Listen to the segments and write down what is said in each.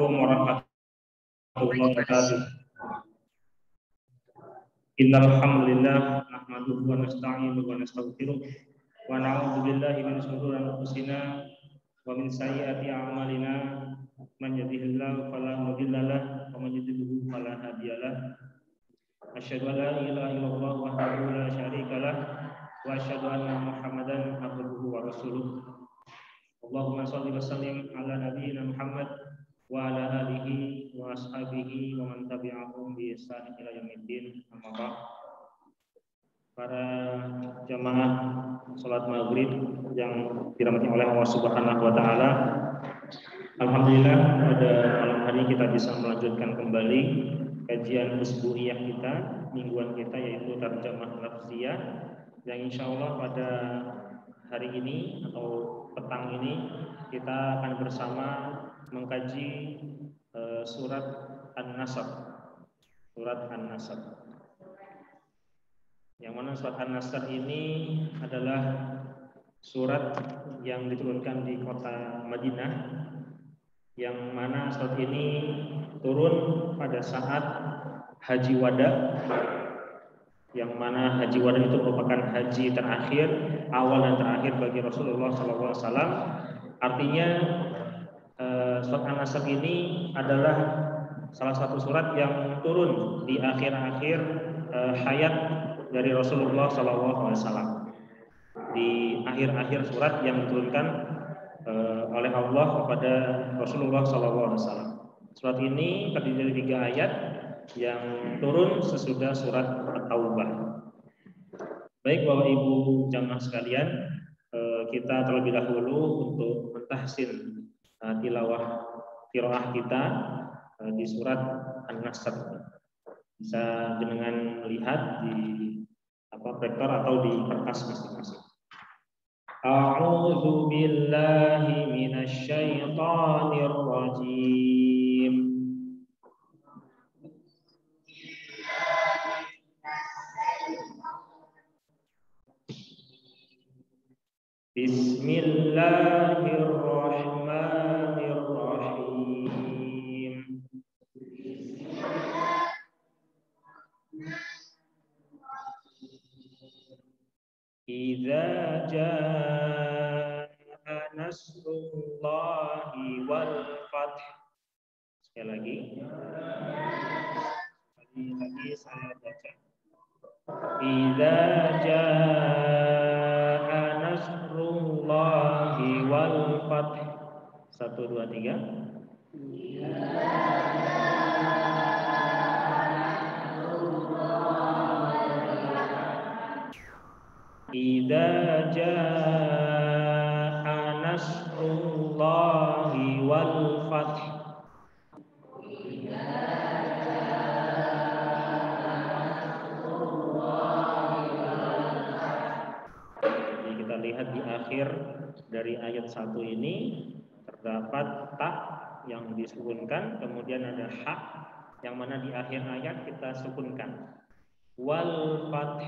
Assalamualaikum warahmatullahi wabarakatuh. Innal hamdalillah nahmaduhu wa nasta'inuhu wa nastaghfiruh wa na'udzu billahi min shururi anfusina wa min sayyiati a'malina man yahdihillahu fala mudilla lahu wa man yudlil fala hadiya lahu. Asyhadu an la ilaha illallah wahdahu la syarika lahu wa asyhadu anna Muhammadan abduhu wa rasuluh. Allahumma shalli wa sallim ala nabiyyina Muhammad wa ala alihi wa ashabihi wa man tabi'ahum bi ihsan ila yaumiddin. Amma ba'd. Para jamaah salat maghrib yang dirahmati oleh Allah Subhanahu wa taala. Alhamdulillah pada malam hari kita bisa melanjutkan kembali kajian usbu'iyah kita, mingguan kita, yaitu tarjamah lafziyah, yang insyaallah pada hari ini atau petang ini kita akan bersama mengkaji surat An-Nasr. Surat An-Nasr. Yang mana surat An-Nasr ini adalah surat yang diturunkan di kota Madinah, yang mana surat ini turun pada saat Haji Wada, yang mana Haji Wada itu merupakan haji terakhir, awal dan terakhir bagi Rasulullah SAW. Artinya surat An-Nasr ini adalah salah satu surat yang turun di akhir-akhir hayat dari Rasulullah SAW. Di akhir-akhir surat yang diturunkan oleh Allah kepada Rasulullah SAW. Surat ini terdiri dari 3 ayat yang turun sesudah surat At-Taubah. Baik Bapak Ibu jamaah sekalian, kita terlebih dahulu untuk mentahsin tilawah qiraah kita di surat An-Nasr. Bisa jenengan lihat di proyektor atau di kertas masing-masing. A'udzu billahi minasy syaithanir rajim. Bismillahirrahmanirrahim. Idza jaa nasrullahi wal fath. Sekali lagi saya baca. Idza jaa nasrullahi wal fath. 1 2 3. Idza jaa nasrullahi wal fath. Jadi kita lihat di akhir dari ayat 1 ini terdapat ta yang disukunkan, kemudian ada ha yang mana di akhir ayat kita sukunkan. Wal fath.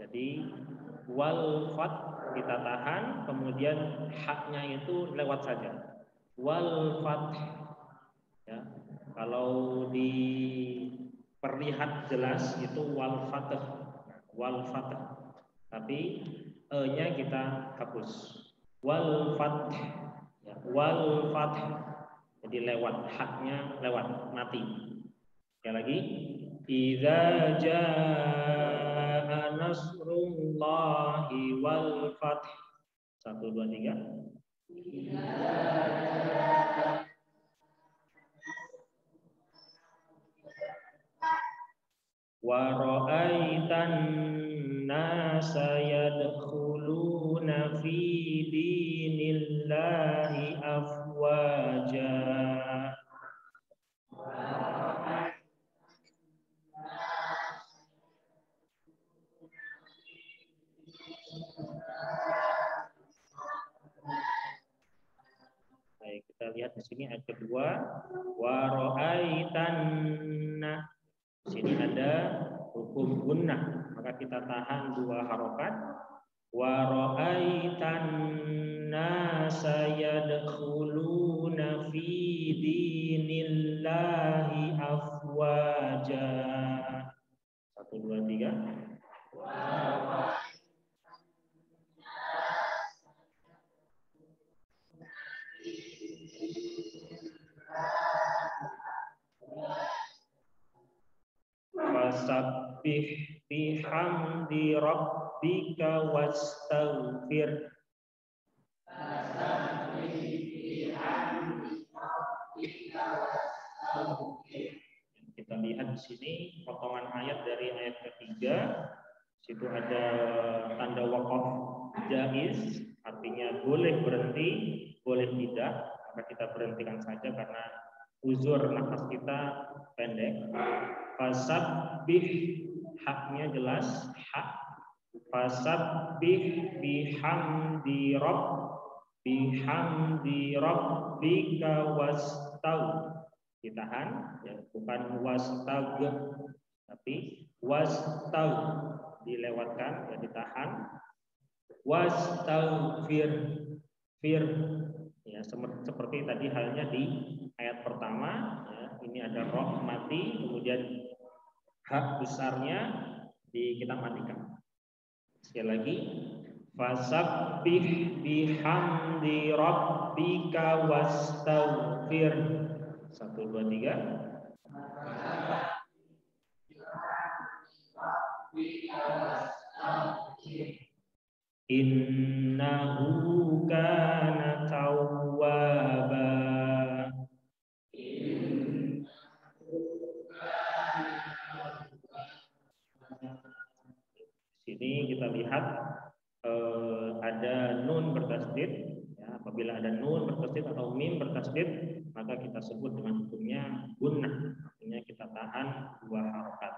Jadi wal fath kita tahan, kemudian haknya itu lewat saja. Wal fath. Ya, kalau diperlihat jelas itu wal fath. Wal fath. Tapi e-nya kita hapus. Wal fath. Ya, wal fath. Jadi lewat, haknya lewat, mati. Sekali lagi. Idza jaa nasrullahi wal fath. 1 2 3. Wa ra'aitan nasa yadkhuluna fi dinillahi afwaja. Baik, kita lihat di sini ayat kedua, wa ra'aitanna. Di sini ada hukum gunnah, maka kita tahan 2 harokat. Wa ra'aitanna sayadkhuluna fi dinil fillahi afwaja. 1, 2, 3. Fasabbih bihamdi rabbika wastaghfir. Kita lihat di sini potongan ayat dari ayat ketiga. Situ ada tanda waqaf jaiz, artinya boleh berhenti, boleh tidak. Maka kita berhentikan saja karena uzur nafas kita pendek. Fasabbih, haknya jelas, hak. Fasabbih bihamdi rabbika wastaghfir. Ditahan, ya, bukan wastag, tapi wastag, dilewatkan, ya, ditahan. Wastaghfir, ya, seperti tadi halnya di ayat pertama, ya, ini ada roh mati, kemudian hak besarnya kita matikan. Sekali lagi, fasabbih bihamdi rabbika wastaghfir. 1, 2, 3. Innahu kana tawwaba. Sini kita lihat ada nun bertasdid. Ya, apabila ada nun bertasdid atau mim bertasdid, maka kita sebut dengan hukumnya gunnah. Artinya kita tahan 2 harokat.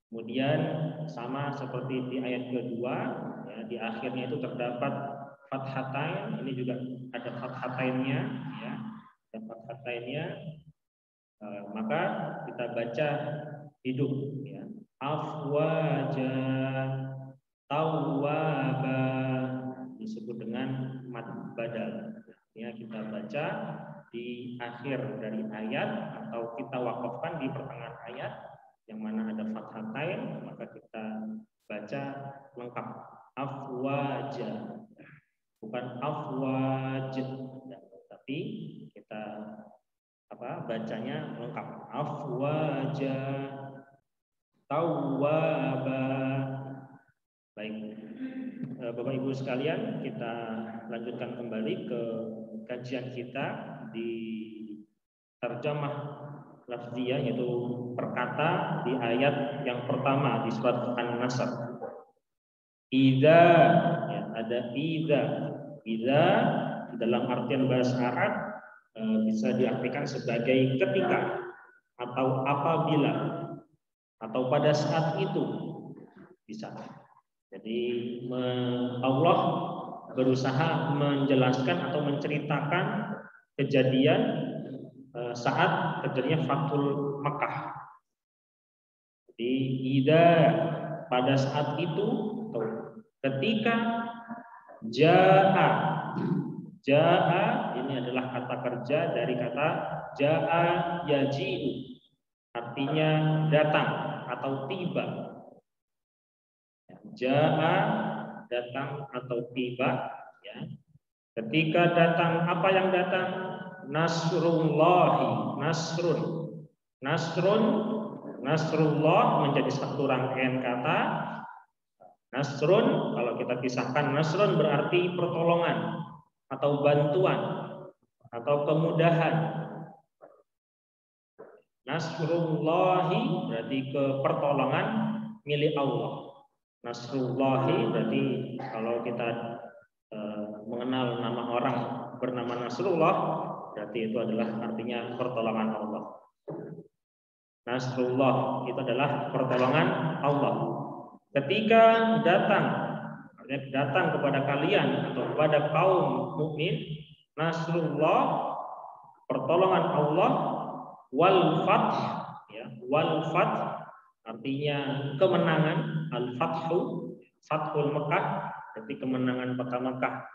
Kemudian sama seperti di ayat kedua, ya, di akhirnya itu terdapat fathatain. Ini juga ada fathatainnya, ya, ada fathatainnya. Maka kita baca hidup, ya, afwaja, tawwaba, disebut dengan mad badal. Ya, kita baca di akhir dari ayat atau kita wakafkan di pertengahan ayat yang mana ada fathatain, maka kita baca lengkap afwaja, bukan afwaj, tapi kita bacanya lengkap, afwaja, tawwaba. Baik, Bapak Ibu sekalian, kita lanjutkan kembali ke kajian kita di terjemah lafziyah, yaitu perkata di ayat yang pertama di surat An-Nasr. Idza, ya, ada idza. Idza dalam artian bahasa Arab bisa diartikan sebagai ketika atau apabila atau pada saat itu, bisa. Jadi Allah berusaha menjelaskan atau menceritakan kejadian saat terjadinya Fathul Makkah. Jadi idza, pada saat itu, ketika jaa. Jaa ini adalah kata kerja dari kata jaa yaji'u, artinya datang atau tiba. Jaa, datang atau tiba, ya. Ketika datang, apa yang datang? Nasrullahi, nasrullah menjadi satu rangkaian kata. Nasrun, kalau kita pisahkan, nasrun berarti pertolongan atau bantuan atau kemudahan. Nasrullahi berarti pertolongan milik Allah. Nasrullahi berarti kalau kita mengenal nama orang bernama Nasrullah, berarti itu adalah artinya pertolongan Allah. Nasrullah itu adalah pertolongan Allah. Ketika datang kepada kalian atau kepada kaum mukmin, Nasrullah, pertolongan Allah, wal fath, ya, wal fath artinya kemenangan, al-fathu, Fathul Mekah, jadi kemenangan kota Mekah.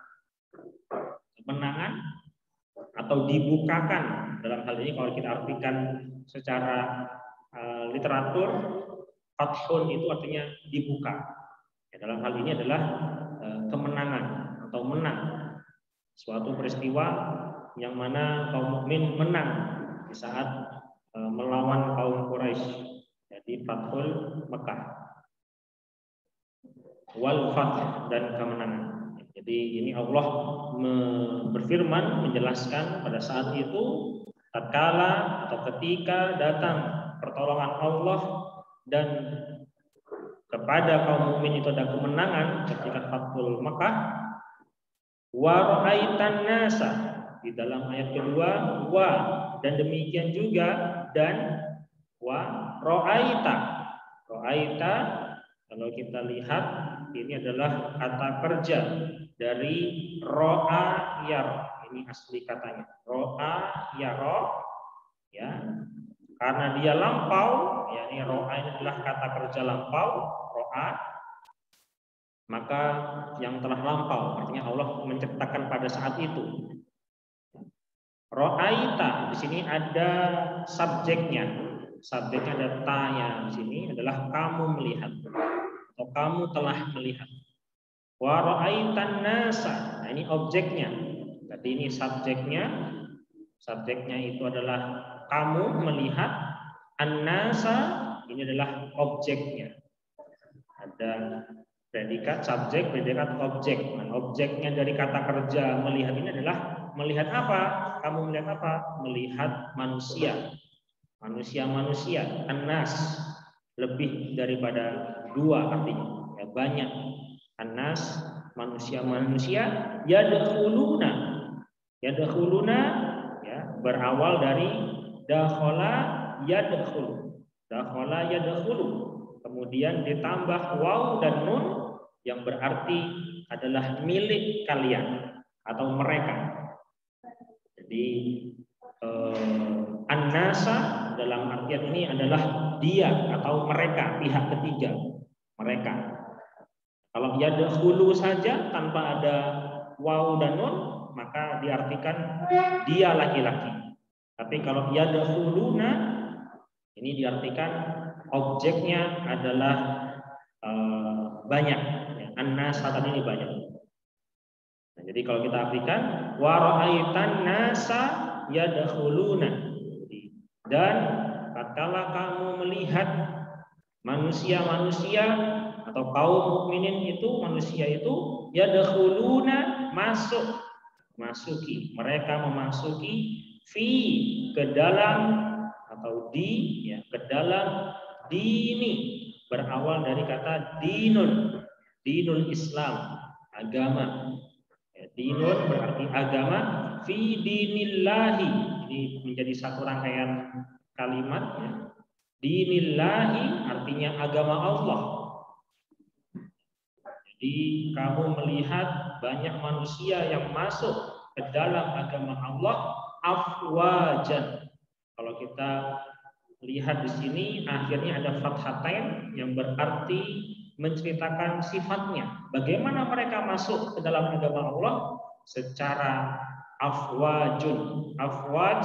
Kemenangan atau dibukakan. Dalam hal ini kalau kita artikan secara literatur, fathun itu artinya dibuka. Ya, dalam hal ini adalah kemenangan atau menang, suatu peristiwa yang mana kaum mukmin menang di saat melawan kaum Quraisy. Jadi Fathul Mekah, wal fath, dan kemenangan. Jadi ini Allah berfirman menjelaskan pada saat itu tatkala atau ketika datang pertolongan Allah dan kepada kaum mukmin itu ada kemenangan ketika Fathul Mekah. Wa ra'aitan nasa, di dalam ayat kedua wa, dan demikian juga dan wa ra'aita. Ra'aita kalau kita lihat ini adalah kata kerja dari ro'a yar. Ini asli katanya ro'a yaro, ya, karena dia lampau, ya, ini ro'a ini adalah kata kerja lampau, ro'a, maka yang telah lampau artinya Allah menciptakan pada saat itu. Ro'aita di sini ada subjeknya. Subjeknya ada tanya di sini adalah kamu melihat atau kamu telah melihat. Wa ra'aitan nasa. Nah, ini objeknya. Tadi ini subjeknya. Subjeknya itu adalah kamu melihat. An-nasa ini adalah objeknya. Ada predikat, subjek, predikat, objek. Nah, objeknya dari kata kerja melihat ini adalah melihat apa? Kamu melihat apa? Melihat manusia. Manusia-manusia, an-nas, lebih daripada dua artinya, ya, banyak. An-nas, manusia-manusia, yadkhuluna. Yadkhuluna, ya, berawal dari dakhala yadkhulu. Dakhala yadkhulu. Kemudian ditambah waw dan nun yang berarti adalah milik kalian atau mereka. Jadi an-nasa dalam artian ini adalah dia atau mereka, pihak ketiga, mereka. Kalau yadkhulu saja tanpa ada waw dan nun maka diartikan dia laki-laki. Tapi kalau yadkhuluna ini diartikan objeknya adalah banyak. An-nas tadi ini banyak. Nah, jadi kalau kita artikan wa ra'aitan nasa yadkhuluna, dan tatkala kamu melihat manusia-manusia atau kaum mukminin itu, manusia itu yadkhuluna, masuki, mereka memasuki fi, ke dalam, atau di, ya, ke dalam dini, berawal dari kata dinun, dinul Islam, agama. Ya, dinun berarti agama, fi dinillahi, ini menjadi satu rangkaian kalimat, ya. Dinillahi artinya agama Allah. Jadi kamu melihat banyak manusia yang masuk ke dalam agama Allah afwajan. Kalau kita lihat di sini akhirnya ada fathatain yang berarti menceritakan sifatnya. Bagaimana mereka masuk ke dalam agama Allah secara afwajun. Afwaj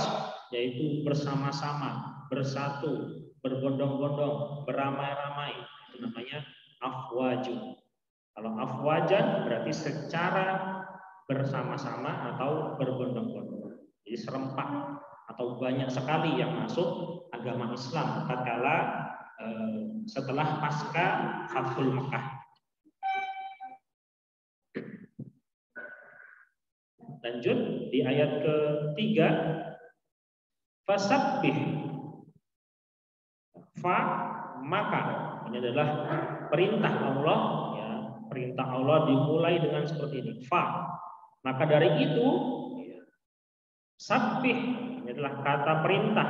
yaitu bersama-sama, bersatu, berbondong-bondong, beramai-ramai. Itu namanya afwajun. Kalau afwajan berarti secara bersama-sama atau berbondong-bondong. Jadi serempak atau banyak sekali yang masuk agama Islam tatkala setelah pasca Fathul Mekah. Lanjut di ayat ketiga, fasabbih, fa, maka, ini adalah perintah Allah, ya, perintah Allah dimulai dengan seperti ini, fa, maka dari itu, ya, sabbih, ini adalah kata perintah.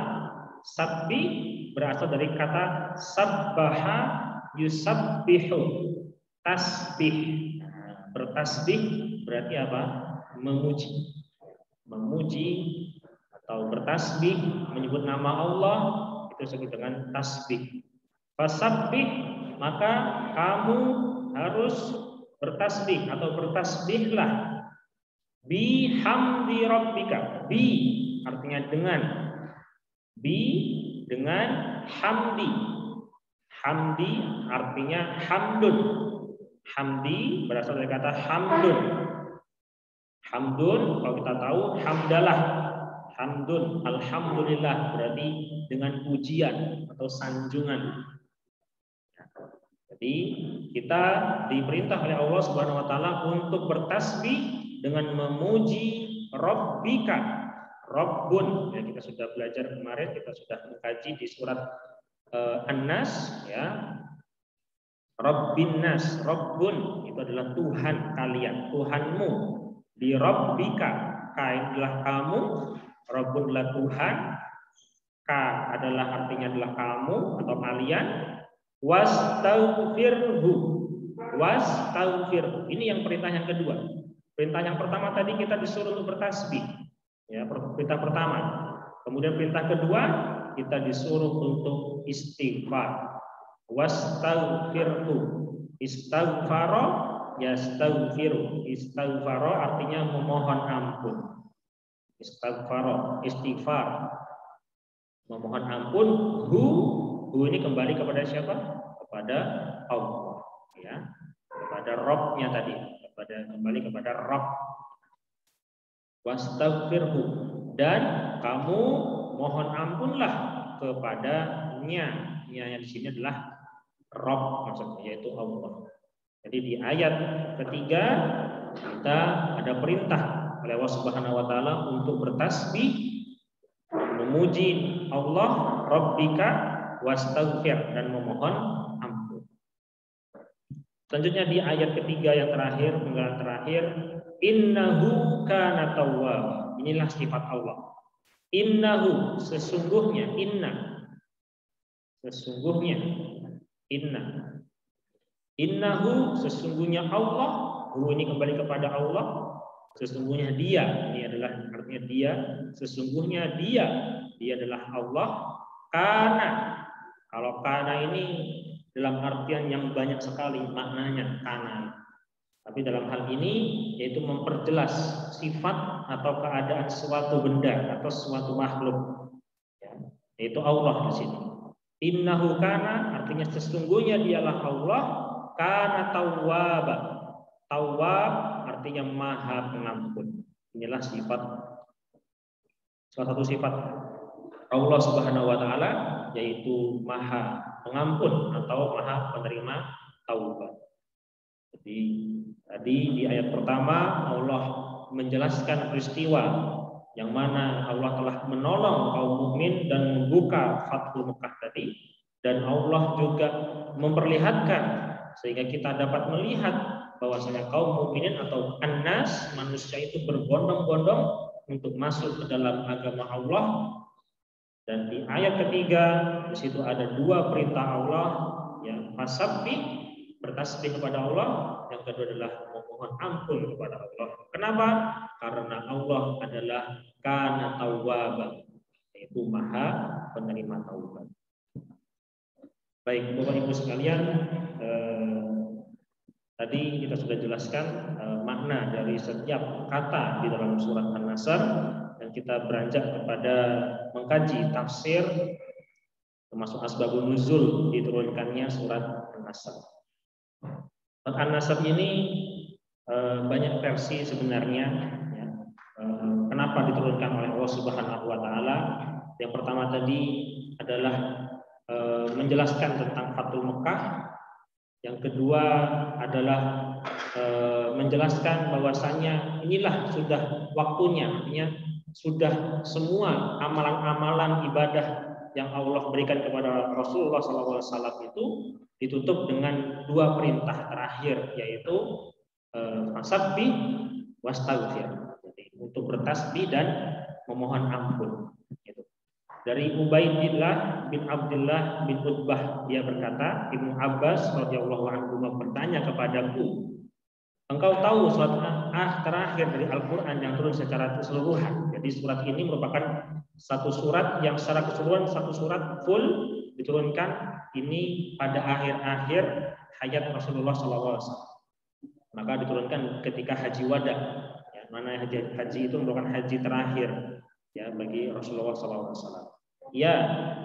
Sabbih berasal dari kata sabbaha yusabbihu, tasbih. Nah, bertasbih berarti apa? Memuji, memuji atau bertasbih, menyebut nama Allah, itu disebut dengan tasbih. Fasabbih, maka kamu harus bertasbih atau bertasbihlah. Bihamdi rabbika. Bi artinya dengan. Bi dengan hamdi. Hamdi artinya hamdun. Hamdi berasal dari kata hamdun. Hamdun kalau kita tahu hamdalah. Hamdun, alhamdulillah berarti dengan pujian atau sanjungan. Jadi kita diperintah oleh Allah Subhanahu wa taala untuk bertasbih dengan memuji Rabbika. Rabbun, ya, kita sudah belajar kemarin, kita sudah mengkaji di surat An-Nas, ya. Rabbin Nas, Rabbun itu adalah Tuhan kalian, Tuhanmu. Di Rabbika, kain adalah kamu, Rabbun adalah Tuhan, ka adalah artinya adalah kamu atau kalian, wastaghfirhu. Wastaghfirhu. Ini yang perintah yang kedua. Perintah yang pertama tadi kita disuruh untuk bertasbih. Ya, perintah pertama. Kemudian perintah kedua kita disuruh untuk istighfar. Wastaghfirhu. Istaghfara yastaghfiru. Istaghfara artinya memohon ampun. Istighfar, istighfar, memohon ampun. Hu ini kembali kepada siapa? Kepada Allah, ya, kepada Rabb-nya tadi, kembali kepada Rabb. Wastaghfirhu, dan kamu mohon ampunlah kepadanya. Nya di sini adalah Rabb maksudnya, yaitu Allah. Jadi di ayat ketiga kita ada perintah oleh Allah Subhanahu wa taala untuk bertasbih, memuji Allah, Rabbika wastaghfir, dan memohon ampun. Selanjutnya di ayat ketiga yang terakhir, penggalan terakhir, innahu kana tawwab. Inilah sifat Allah. Innahu, sesungguhnya, sesungguhnya, innahu, sesungguhnya Allah. Hu ini kembali kepada Allah. Sesungguhnya dia, ini adalah artinya dia, sesungguhnya dia adalah Allah. Karena, kalau karena ini dalam artian yang banyak sekali maknanya, karena. Tapi dalam hal ini yaitu memperjelas sifat atau keadaan suatu benda atau suatu makhluk, ya, yaitu Allah di sini. Innahu kana artinya sesungguhnya dialah Allah, kana tawwab. Tawwab artinya maha pengampun. Inilah sifat, salah satu sifat Allah Subhanahu wa taala, yaitu maha pengampun atau maha penerima taubat. Jadi tadi di ayat pertama Allah menjelaskan peristiwa yang mana Allah telah menolong kaum mukmin dan membuka Fathul Mekah tadi, dan Allah juga memperlihatkan sehingga kita dapat melihat bahwasanya kaum mukminin atau an-nas, manusia itu berbondong-bondong untuk masuk ke dalam agama Allah. Dan di ayat ketiga di situ ada dua perintah Allah, yang fasabbi, bertasbih kepada Allah, yang kedua adalah memohon ampun kepada Allah. Kenapa? Karena Allah adalah kana tawwab, yaitu maha penerima taubat. Baik, Bapak Ibu sekalian, tadi kita sudah jelaskan makna dari setiap kata di dalam surat An-Nasr, dan kita beranjak kepada mengkaji tafsir termasuk asbabun nuzul diturunkannya surat An-Nasr. Surat An-Nasr ini banyak versi sebenarnya, ya. Kenapa diturunkan oleh Allah Subhanahu wa taala? Yang pertama tadi adalah menjelaskan tentang Fathul Mekah. Yang kedua adalah menjelaskan bahwasanya inilah sudah waktunya, artinya sudah semua amalan-amalan ibadah yang Allah berikan kepada Rasulullah SAW itu ditutup dengan dua perintah terakhir, yaitu fasabbi wastaghfir, untuk bertasbih dan memohon ampun. Dari Ubaidillah bin Abdullah bin Utbah, dia berkata, Ibnu Abbas radhiyallahu anhu bertanya kepadaku, engkau tahu surat terakhir dari Al-Quran yang turun secara keseluruhan. Jadi surat ini merupakan satu surat yang secara keseluruhan, satu surat full diturunkan ini pada akhir-akhir hayat Rasulullah SAW. Maka diturunkan ketika haji wada, ya. mana haji itu merupakan haji terakhir ya bagi Rasulullah SAW. Ya,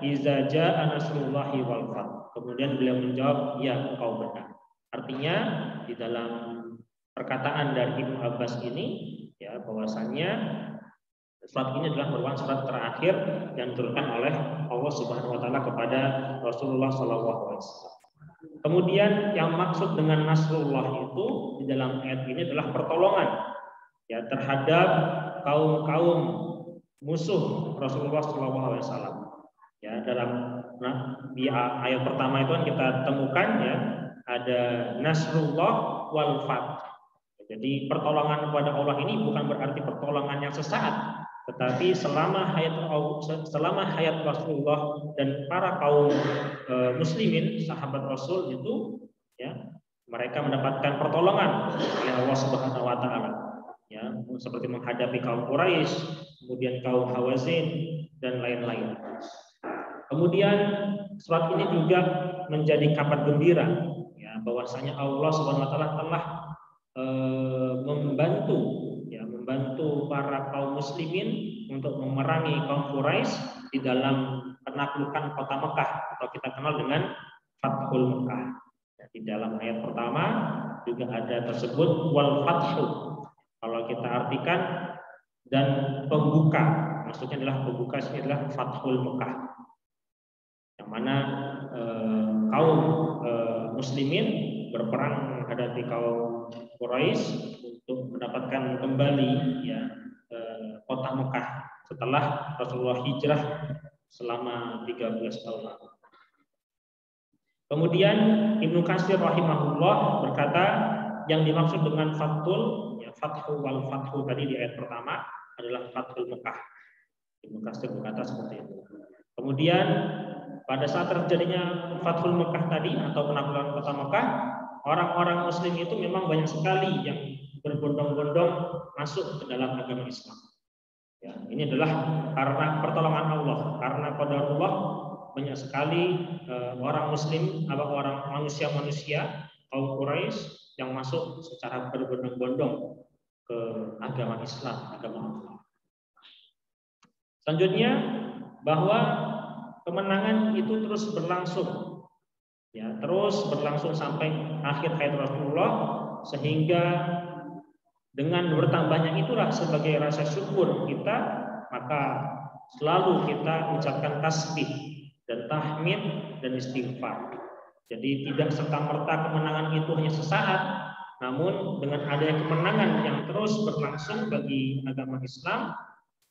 iza jaa nasrullahi wal fath. Kemudian beliau menjawab, ya engkau benar. Artinya di dalam perkataan dari Ibnu Abbas ini ya bahwasannya surat ini adalah merupakan surat terakhir yang diturunkan oleh Allah Subhanahu wa taala kepada Rasulullah SAW. Kemudian yang maksud dengan nasrullah itu di dalam ayat ini adalah pertolongan ya terhadap kaum-kaum musuh Rasulullah SAW. Ya, dalam di ayat pertama itu kan kita temukan ya ada nasrullah wal fath. Jadi pertolongan kepada Allah ini bukan berarti pertolongan yang sesaat, tetapi selama hayat Rasulullah dan para kaum muslimin sahabat Rasul itu ya mereka mendapatkan pertolongan oleh Allah Subhanahu wa taala ya seperti menghadapi kaum Quraisy, kemudian kaum Hawazin dan lain-lain. Kemudian surat ini juga menjadi kabar gembira ya bahwasanya Allah Subhanahu wa taala telah membantu para kaum muslimin untuk memerangi kaum Quraisy di dalam penaklukan kota Mekah atau kita kenal dengan Fathul Mekah. Ya, di dalam ayat pertama juga ada tersebut wal fathu. Kalau kita artikan dan pembuka, maksudnya adalah pembuka ini adalah Fathul Mekah. Yang mana kaum muslimin berperang menghadapi kaum Quraisy untuk mendapatkan kembali ya kota Mekah setelah Rasulullah hijrah selama 13 tahun lalu. Kemudian Ibnu Katsir rahimahullah berkata yang dimaksud dengan fathul ya fathu wal fathu tadi di ayat pertama adalah Fathul Mekah. Ibnu Katsir berkata seperti itu. Kemudian pada saat terjadinya Fathul Mekah tadi atau penaklukan kota Mekah, orang-orang muslim itu memang banyak sekali yang berbondong-bondong masuk ke dalam agama Islam. Ya, ini adalah karena pertolongan Allah, karena qadarullah banyak sekali orang muslim atau orang manusia-manusia kaum Quraisy yang masuk secara berbondong-bondong ke agama Islam, agama Allah. Selanjutnya bahwa kemenangan itu terus berlangsung. Ya, terus berlangsung sampai akhir hayat Rasulullah sehingga dengan bertambahnya itulah sebagai rasa syukur kita maka selalu kita ucapkan tasbih dan tahmid dan istighfar. Jadi tidak serta-merta kemenangan itu hanya sesaat, namun dengan adanya kemenangan yang terus berlangsung bagi agama Islam,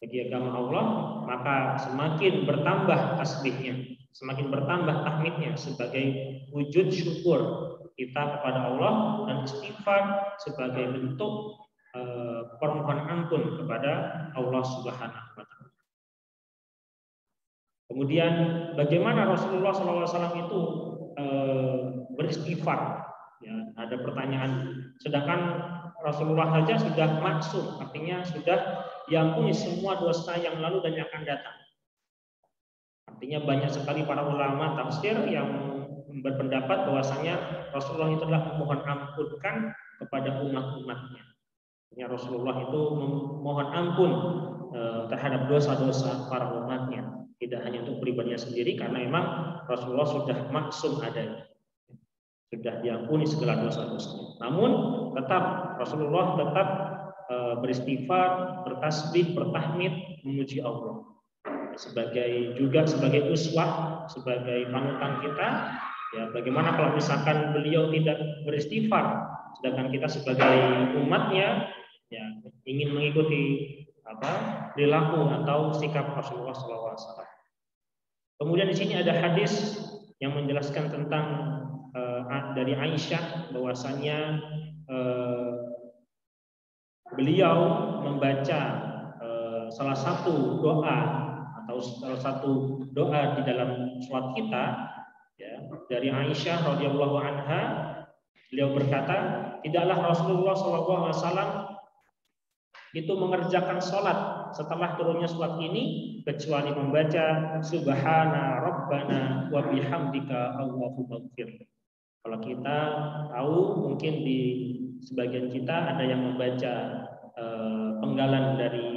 bagi agama Allah, maka semakin bertambah tasbihnya, semakin bertambah tahmidnya sebagai wujud syukur kita kepada Allah dan istighfar sebagai bentuk permohonan ampun kepada Allah Subhanahu wa taala. Kemudian bagaimana Rasulullah SAW itu beristighfar? Ya, ada pertanyaan. Sedangkan Rasulullah saja sudah maksum, artinya sudah diampuni semua dosa yang lalu dan yang akan datang. Artinya banyak sekali para ulama tafsir yang berpendapat bahwasanya Rasulullah itu adalah memohon ampunkan kepada umat-umatnya. Ya, Rasulullah itu memohon ampun terhadap dosa-dosa para umatnya, tidak hanya untuk pribadinya sendiri karena memang Rasulullah sudah maksum adanya, sudah diampuni segala dosa-dosanya. Namun tetap Rasulullah tetap beristighfar, bertasbih, bertahmid, memuji Allah sebagai uswah, sebagai panutan kita. Ya, bagaimana kalau misalkan beliau tidak beristighfar, sedangkan kita sebagai umatnya ya ingin mengikuti perilaku atau sikap Rasulullah SAW. Kemudian di sini ada hadis yang menjelaskan tentang dari Aisyah bahwasanya beliau membaca salah satu doa di dalam sholat kita ya, dari Aisyah radhiyallahu anha. Beliau berkata, tidaklah Rasulullah SAW itu mengerjakan sholat setelah turunnya sholat ini kecuali membaca Subhana Rabbana wa bihamdika Allahumma ighfir. Kalau kita tahu mungkin di sebagian kita ada yang membaca penggalan dari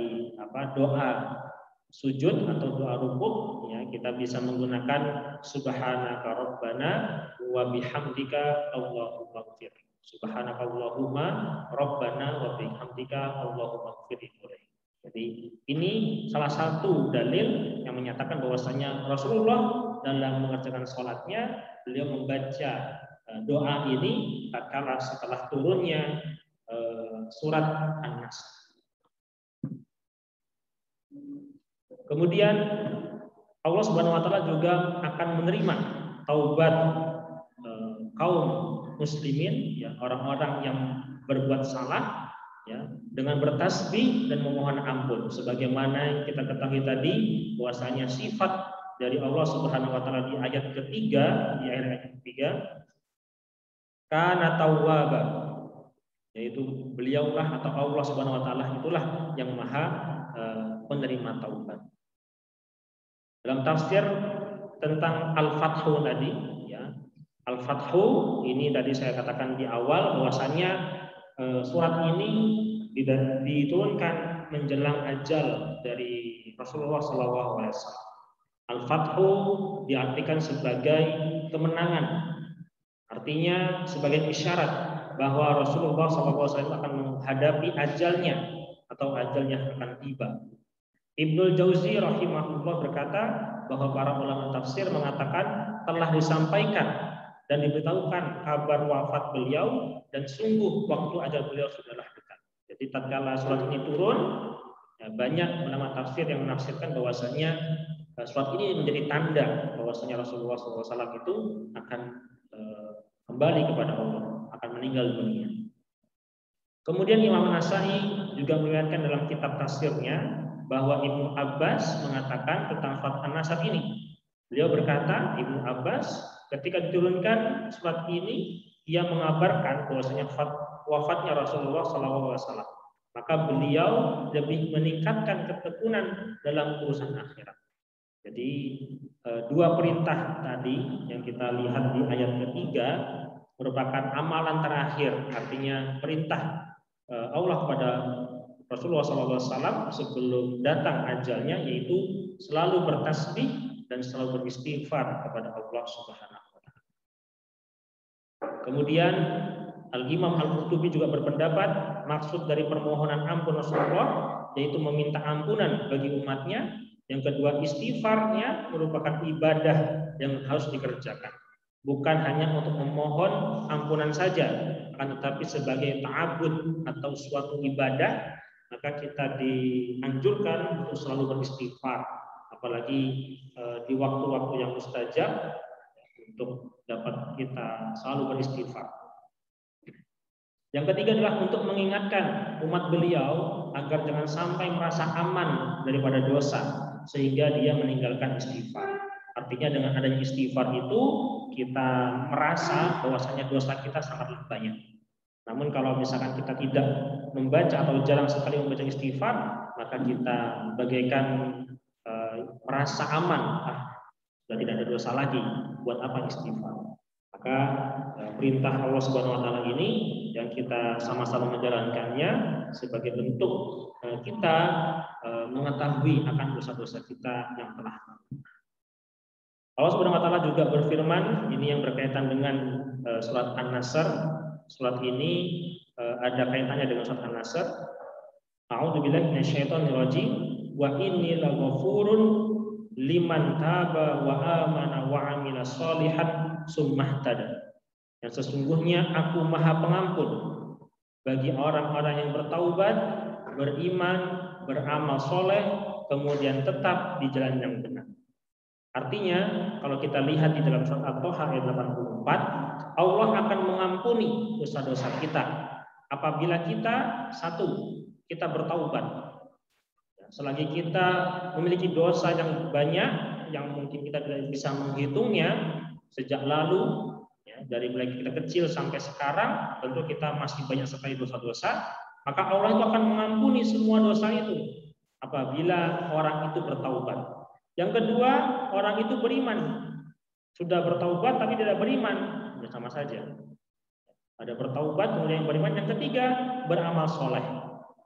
doa sujud atau doa rukuk, ya, kita bisa menggunakan subhanaka rabbana wa bihamdika Allahumma ighfir. Subhanaka Allahumma rabbana wa bihamdika Allahumma ighfir. Jadi ini salah satu dalil yang menyatakan bahwasanya Rasulullah dalam mengerjakan sholatnya beliau membaca doa ini tatkala setelah turunnya surat An-Nas. Kemudian Allah Subhanahu wa taala juga akan menerima taubat kaum muslimin, ya, orang-orang yang berbuat salah, ya, dengan bertasbih dan memohon ampun, sebagaimana kita ketahui tadi bahwasanya sifat dari Allah Subhanahu wa taala di ayat ketiga, di akhir ayat ketiga, kana tawwaba, yaitu beliaulah atau Allah Subhanahu wa taala itulah yang maha penerima taubat. Dalam tafsir tentang Al-Fathu tadi, ya, Al-Fathu ini tadi saya katakan di awal bahwasanya surat ini diturunkan menjelang ajal dari Rasulullah SAW. Al-Fathu diartikan sebagai kemenangan, artinya sebagai isyarat bahwa Rasulullah SAW akan menghadapi ajalnya atau ajalnya akan tiba. Ibnul Jauzi rahimahullah berkata bahwa para ulama tafsir mengatakan telah disampaikan dan diberitahukan kabar wafat beliau dan sungguh waktu ajal beliau sudahlah dekat. Jadi tatkala surat ini turun, ya, banyak ulama tafsir yang menafsirkan bahwasanya surat ini menjadi tanda bahwasanya Rasulullah SAW itu akan kembali kepada Allah, akan meninggal dunia. Kemudian Imam Nasai juga meriwayatkan dalam kitab tafsirnya bahwa Ibnu Abbas mengatakan tentang surat An-Nasr ini. Beliau berkata, Ibnu Abbas ketika diturunkan surat ini, ia mengabarkan bahwasanya wafatnya Rasulullah SAW. Maka beliau lebih meningkatkan ketekunan dalam urusan akhirat. Jadi dua perintah tadi yang kita lihat di ayat ketiga merupakan amalan terakhir, artinya perintah Allah kepada Rasulullah SAW sebelum datang ajalnya, yaitu selalu bertasbih dan selalu beristighfar kepada Allah Subhanahu wa taala. Kemudian Al-Imam Al-Qurtubi juga berpendapat maksud dari permohonan ampun Rasulullah yaitu meminta ampunan bagi umatnya. Yang kedua, istighfarnya merupakan ibadah yang harus dikerjakan, bukan hanya untuk memohon ampunan saja, akan tetapi sebagai ta'abbud atau suatu ibadah, maka kita dianjurkan untuk selalu beristighfar, apalagi di waktu-waktu yang mustajab, untuk dapat kita selalu beristighfar. Yang ketiga adalah untuk mengingatkan umat beliau agar jangan sampai merasa aman daripada dosa sehingga dia meninggalkan istighfar. Artinya dengan adanya istighfar itu kita merasa bahwasanya dosa kita sangatlah banyak. Namun kalau misalkan kita tidak membaca atau jarang sekali membaca istighfar, maka kita bagaikan merasa aman, sudah tidak ada dosa lagi, buat apa istighfar? Maka perintah Allah Subhanahu wa taala ini yang kita sama-sama menjalankannya sebagai bentuk kita mengetahui akan dosa-dosa kita yang telah lalu. Allah Subhanahu wa taala juga berfirman, ini yang berkaitan dengan surat An-Nasr. Surat ini ada kaitannya dengan surat An-Nasr. A'udzubillahi minasyaitonir rajim wa inni laghafurun liman taba wa amana wa amila sholihan tsumahtada. Yang sesungguhnya aku Maha Pengampun bagi orang-orang yang bertaubat, beriman, beramal soleh, kemudian tetap di jalan yang benar. Artinya, kalau kita lihat di dalam surat At-Thaha ayat 84, Allah akan mengampuni dosa-dosa kita apabila kita kita bertaubat. Selagi kita memiliki dosa yang banyak, yang mungkin kita tidak bisa menghitungnya sejak lalu, ya, dari mulai kita kecil sampai sekarang, tentu kita masih banyak sekali dosa-dosa, maka Allah itu akan mengampuni semua dosa itu apabila orang itu bertaubat. Yang kedua, orang itu beriman. Sudah bertaubat tapi tidak beriman, sama saja. Ada bertaubat kemudian beriman. Yang ketiga, beramal soleh.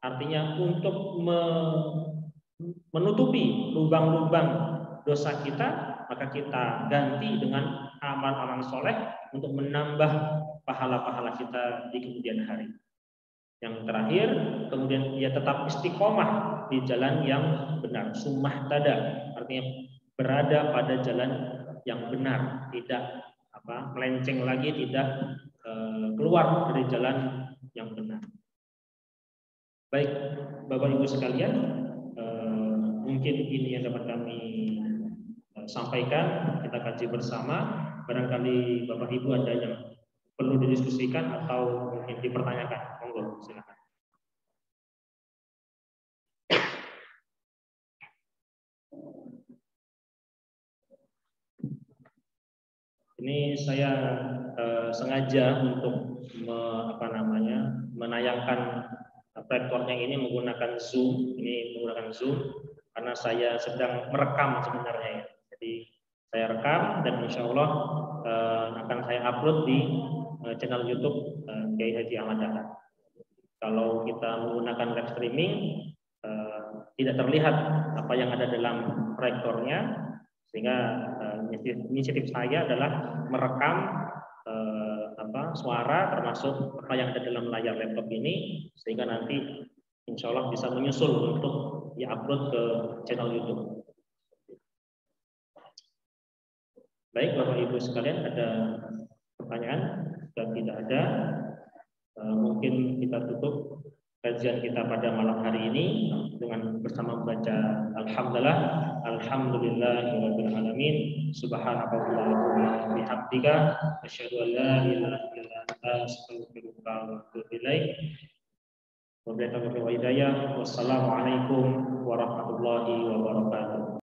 Artinya untuk menutupi lubang-lubang dosa kita, maka kita ganti dengan amal-amal soleh untuk menambah pahala-pahala kita di kemudian hari. Yang terakhir, kemudian dia tetap istiqomah di jalan yang benar, summah tada, artinya berada pada jalan yang benar, tidak melenceng lagi, tidak keluar dari jalan yang benar. Baik, Bapak Ibu sekalian, mungkin ini yang dapat kami sampaikan, kita kaji bersama. Barangkali Bapak Ibu ada yang perlu didiskusikan atau mungkin dipertanyakan. Monggo, silakan. Ini saya sengaja untuk menayangkan rektornya ini menggunakan Zoom. Ini menggunakan Zoom karena saya sedang merekam sebenarnya ya. Jadi saya rekam dan insya Allah akan saya upload di channel YouTube Kiai Haji Ahmad Dahlan. Kalau kita menggunakan live streaming tidak terlihat apa yang ada dalam proyektornya, sehingga inisiatif saya adalah merekam suara termasuk apa yang ada dalam layar laptop ini, sehingga nanti insya Allah bisa menyusul untuk diupload ke channel YouTube. Baik Bapak Ibu sekalian, ada pertanyaan? Jika tidak ada, mungkin kita tutup kajian kita pada malam hari ini dengan bersama membaca Alhamdulillahirabbil alamin, subhanakallahumma bihamdika, asyhadu an la ilaha illa anta, astaghfiruka wa atubu ilaik. Wabillahi taufiq wal hidayah. Wassalamualaikum warahmatullahi wabarakatuh.